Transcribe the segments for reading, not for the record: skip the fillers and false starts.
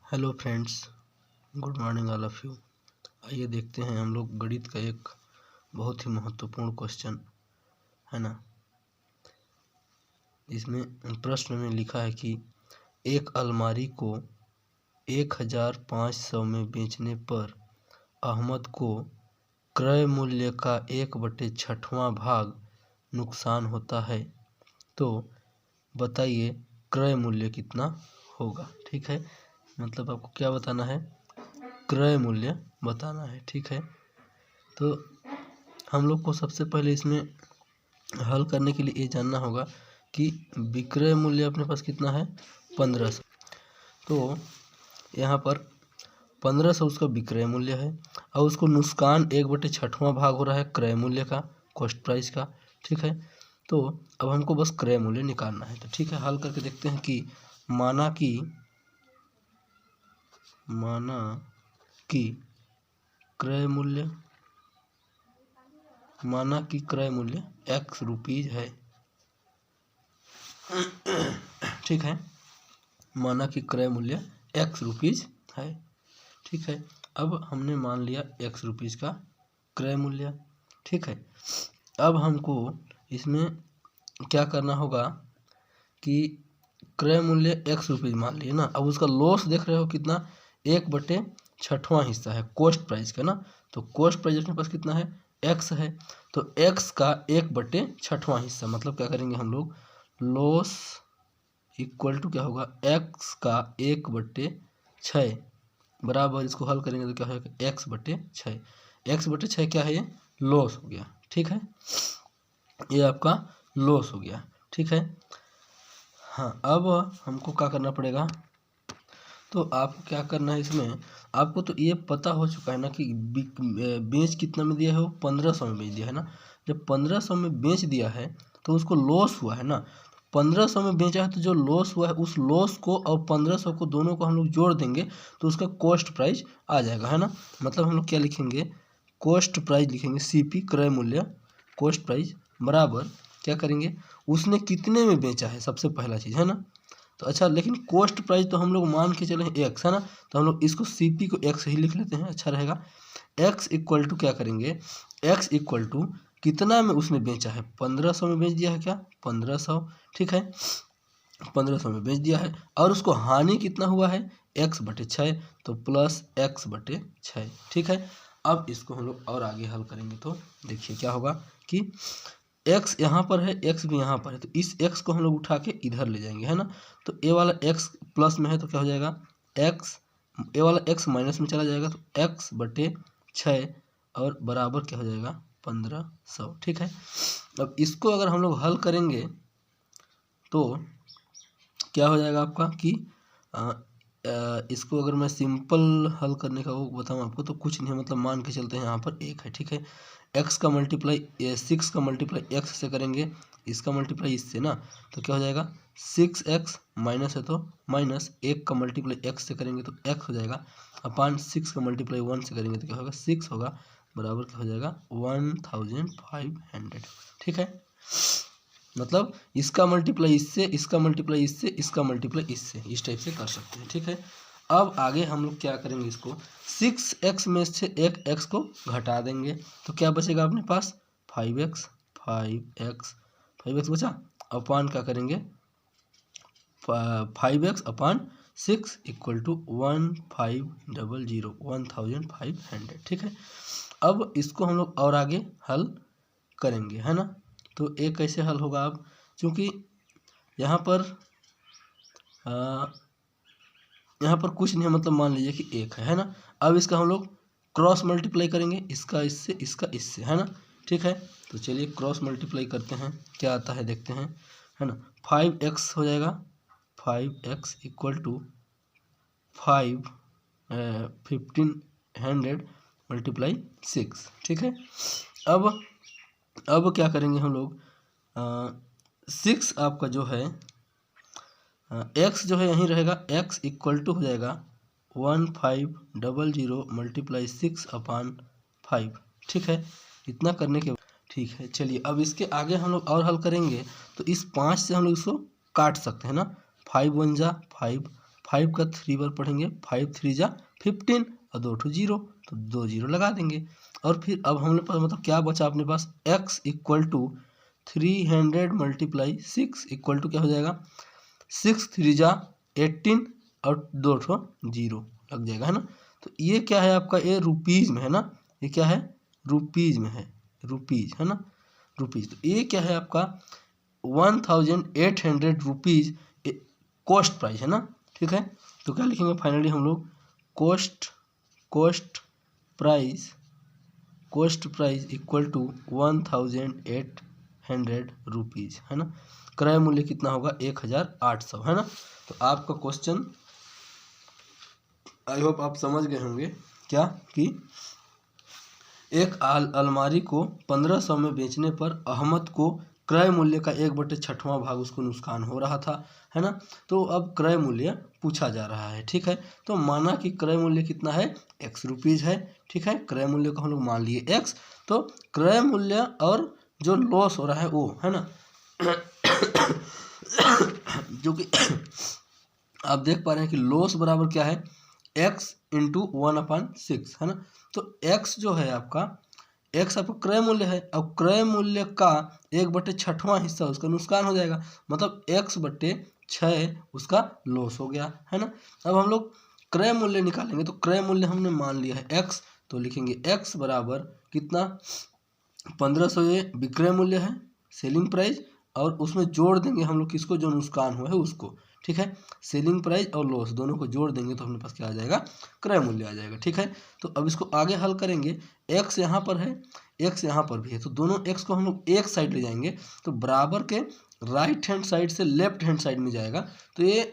Hello friends, good morning all of you. आइए देखते हैं हम लोग गणित का एक बहुत ही महत्वपूर्ण क्वेश्चन है ना। इसमें प्रश्न में लिखा है कि एक अलमारी को 1500 में बेचने पर अहमद को क्रय मूल्य का 1/6वां भाग नुकसान होता है, तो बताइए क्रय मूल्य कितना होगा। ठीक है, मतलब आपको क्या बताना है, क्रय मूल्य बताना है। ठीक है, तो हम लोग को सबसे पहले इसमें हल करने के लिए ये जानना होगा कि विक्रय मूल्य अपने पास कितना है, 1500। तो यहाँ पर 1500 उसका विक्रय मूल्य है और उसको नुकसान 1/6वां भाग हो रहा है क्रय मूल्य का, कॉस्ट प्राइस का। ठीक है, तो अब हमको बस क्रय मूल्य निकालना है। तो ठीक है, हल करके देखते हैं कि माना कि क्रय मूल्य x रुपीज है। ठीक है, माना कि क्रय मूल्य x रुपीज है। ठीक है, अब हमने मान लिया x रुपीज का क्रय मूल्य। ठीक है, अब हमको इसमें क्या करना होगा कि क्रय मूल्य x रुपीज मान लिए ना। अब उसका लॉस देख रहे हो कितना, 1/6वां हिस्सा है कॉस्ट प्राइस का ना। तो कॉस्ट प्राइस अपने पास कितना है, x है। तो x का 1/6वां हिस्सा, मतलब क्या करेंगे हम लोग, लॉस इक्वल टू क्या होगा, x का 1/6 बराबर, इसको हल करेंगे तो क्या होगा, x/6। x/6 क्या है, ये लॉस हो गया। ठीक है, ये आपका लॉस हो गया। ठीक है, हाँ, अब हमको क्या करना पड़ेगा, तो आपको क्या करना है इसमें, आपको तो ये पता हो चुका है ना कि बेच कितना में दिया है, वो 1500 में बेच दिया है ना। जब 1500 में बेच दिया है तो उसको लॉस हुआ है ना। 1500 में बेचा है तो जो लॉस हुआ है उस लॉस को और 1500 को दोनों को हम लोग जोड़ देंगे तो उसका कॉस्ट प्राइस आ जाएगा, है ना। मतलब हम लोग क्या लिखेंगे, कॉस्ट प्राइस लिखेंगे, CP क्रय मूल्य कॉस्ट प्राइस बराबर क्या करेंगे, उसने कितने में बेचा है, सबसे पहला चीज़ है ना। तो अच्छा, लेकिन कॉस्ट प्राइस तो हम लोग मान के चले x है ना, तो हम लोग इसको CP को x ही लिख लेते हैं, अच्छा रहेगा। x इक्वल टू क्या करेंगे, x इक्वल टू कितना में उसने बेचा है, 1500 में बेच दिया है क्या, 1500। ठीक है, 1500 में बेच दिया है और उसको हानि कितना हुआ है, x/6, तो प्लस x/6। ठीक है, अब इसको हम लोग और आगे हल करेंगे तो देखिए क्या होगा कि x यहाँ पर है, x भी यहाँ पर है, तो इस x को हम लोग उठा के इधर ले जाएंगे, है ना। तो a वाला x प्लस में है तो क्या हो जाएगा, a वाला x माइनस में चला जाएगा, तो x/6 और बराबर क्या हो जाएगा, 1500। ठीक है, अब इसको अगर हम लोग हल करेंगे तो क्या हो जाएगा आपका कि इसको अगर मैं सिंपल हल करने का वो बताऊँ आपको, तो कुछ नहीं है, मतलब मान के चलते हैं यहाँ पर 1 है। ठीक है, x का मल्टीप्लाई 6 का मल्टीप्लाई x से करेंगे, इसका मल्टीप्लाई इससे ना, तो क्या हो जाएगा, 6x माइनस है तो माइनस 1 का मल्टीप्लाई x से करेंगे तो x हो जाएगा, अपान 6 का मल्टीप्लाई 1 से करेंगे तो क्या होगा, 6 होगा, बराबर क्या हो जाएगा, 1500। ठीक है, मतलब इसका मल्टीप्लाई इससे, इसका मल्टीप्लाई इससे, इसका मल्टीप्लाई इससे, इस टाइप से कर सकते हैं। ठीक है, अब आगे हम लोग क्या करेंगे, इसको 6x में से एक x को घटा देंगे तो क्या बचेगा अपने पास, 5x बचा, अपान क्या करेंगे, 5x अपान 6 इक्वल टू 1500। ठीक है, अब इसको हम लोग और आगे हल करेंगे, है ना। तो एक कैसे हल होगा, अब क्योंकि यहाँ पर कुछ नहीं है, मतलब मान लीजिए कि एक है ना। अब इसका हम लोग क्रॉस मल्टीप्लाई करेंगे, इसका इससे, इसका इससे, है ना। ठीक है, तो चलिए क्रॉस मल्टीप्लाई करते हैं, क्या आता है देखते हैं, है ना। 5x हो जाएगा, 5x इक्वल टू 1500 मल्टीप्लाई 6। ठीक है, अब क्या करेंगे हम लोग, 6 आपका जो है x जो है यहीं रहेगा, x इक्वल टू हो जाएगा 1500 मल्टीप्लाई 6/5। ठीक है, इतना करने के ठीक है, चलिए अब इसके आगे हम लोग और हल करेंगे तो इस 5 से हम लोग इसको काट सकते हैं ना, 5 1 जा 5, 5 का 3 बार पढ़ेंगे, 5 3 जा 15 और 2 ठो 0, तो 2 0 लगा देंगे। और फिर अब हम लोग मतलब क्या बचा अपने पास, x equal to 300 multiply 6 equal to क्या हो जाएगा, 6 3 जा 18 और 2 ठो 0 लग जाएगा, है ना। तो ये क्या है आपका, ये रुपीज़ में है ना, ये क्या है, रुपीज़ में है, रुपीज़ है ना, रुपीज़। तो ये क्या है आपका 1800 रुपीज़ कॉस्ट प्राइस है ना, ठीक है। तो क्या लिखेंगे फाइनली हम लोग, cost price equal to 1800 rupees, है ना। क्रय मूल्य कितना होगा, 1800, है ना। तो आपका क्वेश्चन आई होप आप समझ गए होंगे क्या, कि एक अलमारी को 1500 में बेचने पर अहमद को क्रय मूल्य का 1/6वां भाग उसको नुकसान हो रहा था, है ना। तो अब क्रय मूल्य पूछा जा रहा है, ठीक है। तो माना कि क्रय मूल्य कितना है, x रुपीज़ है, ठीक है। क्रय मूल्य को हम लोग मान लिए x, तो क्रय मूल्य और जो लॉस हो रहा है वो, है ना, जो कि आप देख पा रहे हैं कि लॉस बराबर क्या है, x इंटू 1/6, है ना। तो x जो है आपका, x आपका क्रय मूल्य है, अब क्रय मूल्य का 1/6वां हिस्सा उसका नुकसान हो जाएगा, मतलब x/6 उसका लॉस हो गया, है ना। अब हम लोग क्रय मूल्य निकालेंगे, तो क्रय मूल्य हमने मान लिया है x, तो लिखेंगे x बराबर कितना, 1500 ये विक्रय मूल्य है, सेलिंग प्राइस, और उसमें जोड़ देंगे हम लोग किसको, जो नुकसान हुआ है उसको, ठीक है। सेलिंग प्राइस और लॉस दोनों को जोड़ देंगे तो अपने पास क्या आ जाएगा, क्रय मूल्य आ जाएगा, ठीक है। तो अब इसको आगे हल करेंगे, x यहाँ पर है, x यहाँ पर भी है, तो दोनों x को हम लोग एक साइड ले जाएंगे, तो बराबर के राइट हैंड साइड से लेफ्ट हैंड साइड में जाएगा, तो ये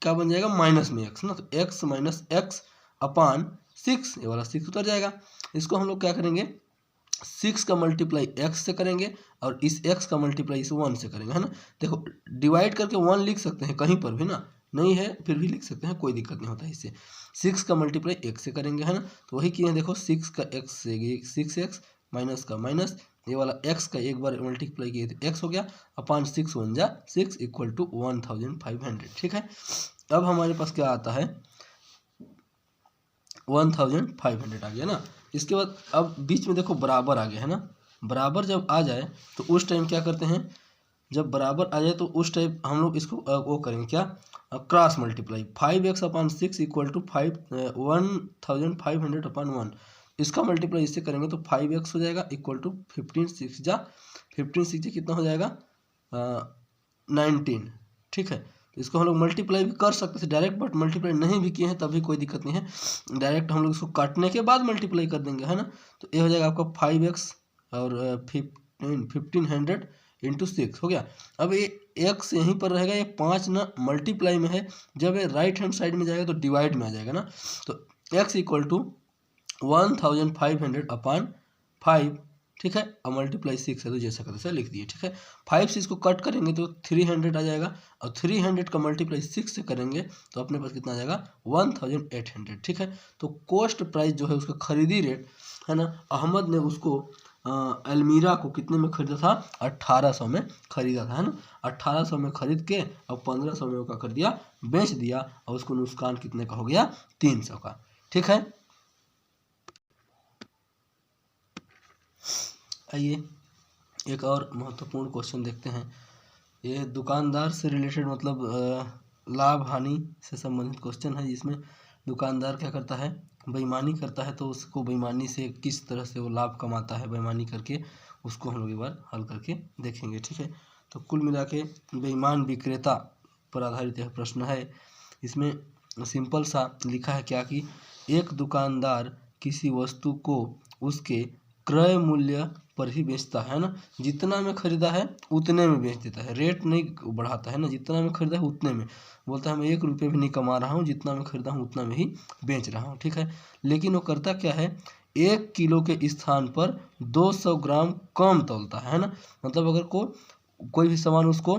क्या बन जाएगा, माइनस में x ना, तो x माइनस x अपान 6, ये वाला 6 उतर जाएगा। इसको हम लोग क्या करेंगे, 6 का मल्टीप्लाई x से करेंगे और इस x का मल्टीप्लाई इस 1 से करेंगे, है ना। देखो डिवाइड करके 1 लिख सकते हैं कहीं पर भी ना, नहीं है फिर भी लिख सकते हैं, कोई दिक्कत नहीं होता है इससे। 6 का मल्टीप्लाई x से करेंगे, है ना, तो वही किए हैं, देखो 6 का x से 6x माइनस का माइनस, ये वाला x का एक बार मल्टीप्लाई किए तो x हो गया, अपान 6 1 जा 6 इक्वल टू 1500, ठीक है। अब हमारे पास क्या आता है, 1500 आ गया ना। इसके बाद अब बीच में देखो बराबर आ गया, है ना। बराबर जब आ जाए तो उस टाइम क्या करते हैं, जब बराबर आ जाए तो उस टाइम हम लोग इसको वो करेंगे क्या, cross multiply, 5x upon 6 equal to 1500 upon 1, इसका मल्टीप्लाई इससे करेंगे तो 5x हो जाएगा इक्वल टू 15 6 जा कितना हो जाएगा, 19, ठीक है। तो इसको हम लोग मल्टीप्लाई भी कर सकते थे डायरेक्ट, बट मल्टीप्लाई नहीं भी किए हैं तभी कोई दिक्कत नहीं है, डायरेक्ट हम लोग इसको काटने के बाद मल्टीप्लाई कर देंगे, है ना। तो ये हो जाएगा आपका 5x और 1500 इंटू 6 हो गया। अब ये x यहीं पर रहेगा, ये 5 ना मल्टीप्लाई में है, जब ये राइट हैंड साइड में जाएगा तो डिवाइड में आ जाएगा ना, तो x इक्वल टू 1500 अपान 5, ठीक है, और मल्टीप्लाई 6 है तो जैसा का तैसा लिख दिए, ठीक है। 5 से इसको कट करेंगे तो 300 आ जाएगा, और 300 का मल्टीप्लाई 6 से करेंगे तो अपने पास कितना आ जाएगा, 1800, ठीक है। तो कॉस्ट प्राइस जो है उसका खरीदी रेट, है ना, अहमद ने उसको अलमीरा को कितने में खरीदा था, 1800 में खरीदा था, है ना। 1800 में खरीद के अब 1500 में वो क्या कर दिया, बेच दिया, और उसको नुकसान कितने का हो गया, 300 का, ठीक है। आइए एक और महत्वपूर्ण क्वेश्चन देखते हैं, ये दुकानदार से रिलेटेड, मतलब लाभ हानि से संबंधित क्वेश्चन है, जिसमें दुकानदार क्या करता है, बेईमानी करता है, तो उसको बेईमानी से किस तरह से वो लाभ कमाता है बेईमानी करके, उसको हम लोग एक बार हल करके देखेंगे, ठीक है। तो कुल मिला के बेईमान विक्रेता पर आधारित यह प्रश्न है। इसमें सिंपल सा लिखा है क्या, कि एक दुकानदार किसी वस्तु को उसके क्रय मूल्य पर ही बेचता है ना, जितना में खरीदा है उतने में बेच देता है, रेट नहीं बढ़ाता है ना, जितना में खरीदा है उतने में, बोलता है मैं 1 रुपये भी नहीं कमा रहा हूँ, जितना में खरीदा हूँ उतना में ही बेच रहा हूँ, ठीक है। लेकिन वो करता क्या है, 1 किलो के स्थान पर 200 ग्राम कम तौलता है ना, मतलब अगर कोई भी सामान उसको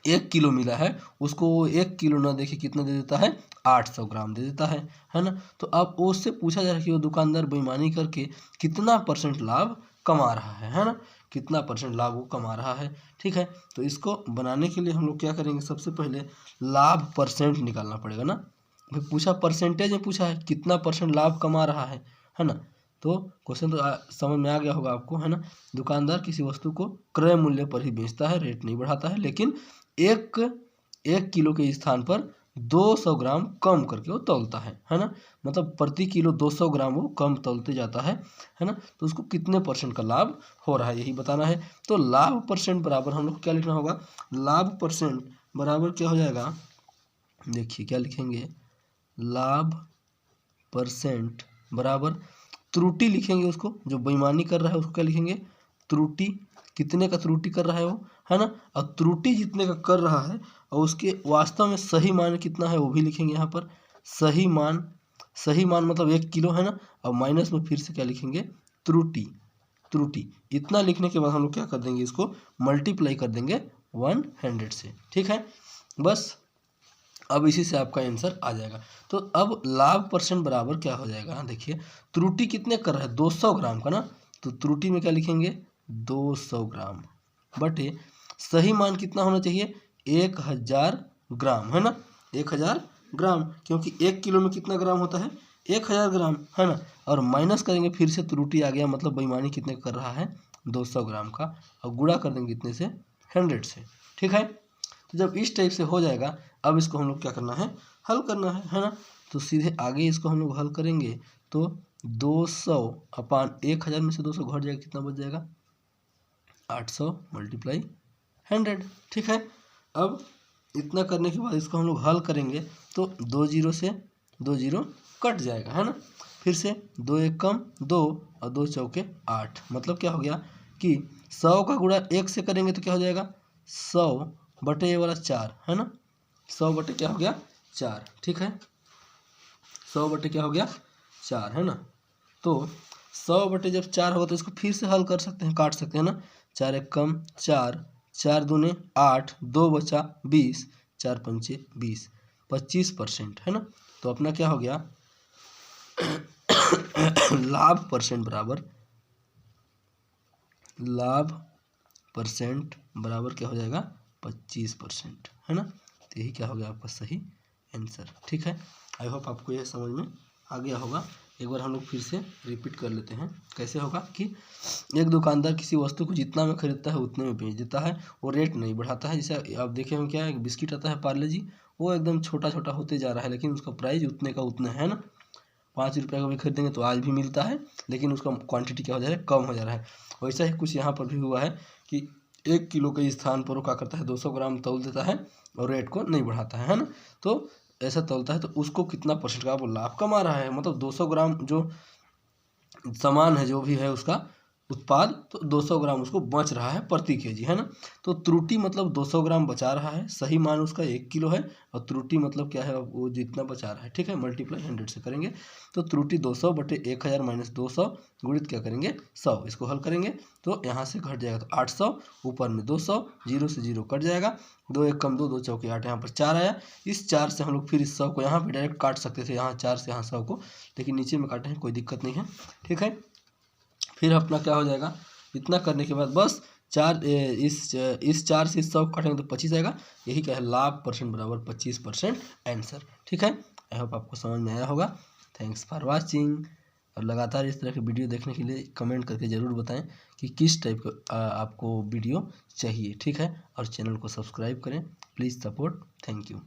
1 किलो मिला है, उसको 1 किलो ना देखे कितना दे देता है, 800 ग्राम दे देता है ना। तो अब उससे पूछा जा रहा है कि वो दुकानदार बेईमानी करके कितना % लाभ कमा रहा है ना। कितना परसेंट लाभ वो कमा रहा है। ठीक है, तो इसको बनाने के लिए हम लोग क्या करेंगे, सबसे पहले लाभ परसेंट निकालना पड़ेगा ना। भाई पूछा परसेंटेज में पूछा है कितना परसेंट लाभ कमा रहा है ना। तो क्वेश्चन तो समझ में आ गया होगा आपको, है ना। दुकानदार किसी वस्तु को क्रय मूल्य पर ही बेचता है, रेट नहीं बढ़ाता है, लेकिन एक किलो के स्थान पर 200 ग्राम कम करके वो तौलता है ना। मतलब प्रति किलो 200 ग्राम वो कम तौलते जाता है ना। तो उसको कितने परसेंट का लाभ हो रहा है यही बताना है। तो लाभ परसेंट बराबर हम लोग को क्या लिखना होगा, लाभ परसेंट बराबर क्या हो जाएगा, देखिए क्या लिखेंगे, लाभ परसेंट बराबर त्रुटि लिखेंगे, उसको जो बेईमानी कर रहा है उसको क्या लिखेंगे, त्रुटि। कितने का त्रुटि कर रहा है वो, है ना। और त्रुटि जितने का कर रहा है और उसके वास्तव में सही मान कितना है वो भी लिखेंगे यहाँ पर। सही मान मतलब 1 किलो, है ना। और माइनस में फिर से क्या लिखेंगे, त्रुटि। इतना लिखने के बाद हम लोग क्या कर देंगे, इसको मल्टीप्लाई कर देंगे 100 से। ठीक है, बस अब इसी से आपका आंसर आ जाएगा। तो अब लाभ परसेंट बराबर क्या हो जाएगा, देखिए त्रुटि कितने कर रहा है, 200 ग्राम का ना। तो त्रुटि में क्या लिखेंगे, 200 ग्राम बटे सही मान कितना होना चाहिए, 1000 ग्राम, है ना। 1000 ग्राम, क्योंकि 1 किलो में कितना ग्राम होता है, 1000 ग्राम, है ना। और माइनस करेंगे फिर से त्रुटि आ गया, मतलब बेईमानी कितने कर रहा है, 200 ग्राम का, और गुणा कर देंगे कितने से, 100 से। ठीक है, तो जब इस टाइप से हो जाएगा, अब इसको हम लोग क्या करना है, हल करना है ना। तो सीधे आगे इसको हम लोग हल करेंगे तो 200 अपान 1000 में से 200 घट जाएगा, कितना बच जाएगा, 800 मल्टीप्लाई 100। ठीक है, अब इतना करने के बाद इसको हम लोग हल करेंगे तो 2 जीरो से 2 जीरो कट जाएगा, है ना। फिर से 2 एक कम 2 और 2 चौके 8, मतलब क्या हो गया कि 100 का गुणा 1 से करेंगे तो क्या हो जाएगा, 100 बटे ये वाला 4, है ना। 100 बटे क्या हो गया, 4। ठीक है, 100 बटे क्या हो गया, 4, है ना। तो 100 बटे जब 4 होगा तो इसको फिर से हल कर सकते हैं, काट सकते हैं ना। 4 एक कम 4, 4 दूने 8, 2 बचा 20, 4 पंचे 20, 25%, है ना। तो अपना क्या हो गया लाभ परसेंट बराबर क्या हो जाएगा, 25%, है ना। तो यही क्या हो गया आपका सही आंसर। ठीक है, आई होप आपको यह समझ में आ गया होगा। एक बार हम लोग फिर से रिपीट कर लेते हैं, कैसे होगा कि एक दुकानदार किसी वस्तु को जितना में खरीदता है उतने में बेच देता है, वो रेट नहीं बढ़ाता है। जैसे आप देखे हम क्या है, एक बिस्किट आता है पार्ले जी, वो एकदम छोटा छोटा होते जा रहा है, लेकिन उसका प्राइस उतने का उतना है ना। 5 रुपये का भी खरीदेंगे तो आज भी मिलता है, लेकिन उसका क्वांटिटी क्या हो जा रहा है, कम हो जा रहा है। वैसा ही कुछ यहाँ पर भी हुआ है कि 1 किलो के स्थान पर वो क्या करता है, 200 ग्राम तौल देता है और रेट को नहीं बढ़ाता है ना। तो ऐसा तौलता है तो उसको कितना परसेंट का वो लाभ कमा रहा है, मतलब 200 ग्राम जो सामान है, जो भी है उसका उत्पाद, तो 200 ग्राम उसको बच रहा है प्रति केजी, है ना। तो त्रुटि मतलब 200 ग्राम बचा रहा है, सही मान उसका 1 किलो है, और त्रुटि मतलब क्या है, वो जितना बचा रहा है। ठीक है, मल्टीप्लाई 100 से करेंगे तो त्रुटि 200 बटे 1000 माइनस 200 गुणित क्या करेंगे 100, इसको हल करेंगे तो यहाँ से घट जाएगा तो 800, ऊपर में 200, जीरो से जीरो कट जाएगा, 2 एक कम 2, 2 चौके 8, यहाँ पर 4 आया। इस 4 से हम लोग फिर इस 100 को यहाँ पर डायरेक्ट काट सकते थे, यहाँ 4 से यहाँ 100 को, लेकिन नीचे में काटे हैं, कोई दिक्कत नहीं है। ठीक है, फिर अपना क्या हो जाएगा, इतना करने के बाद बस इस 4 से 100 काटेंगे तो 25 आएगा। यही क्या है, लाभ परसेंट बराबर 25% आंसर। ठीक है, आई होप आपको समझ में आया होगा। Thanks for watching. और लगातार इस तरह के वीडियो देखने के लिए कमेंट करके ज़रूर बताएं कि किस टाइप का आपको वीडियो चाहिए। ठीक है, और चैनल को सब्सक्राइब करें, प्लीज़ सपोर्ट। Thank you.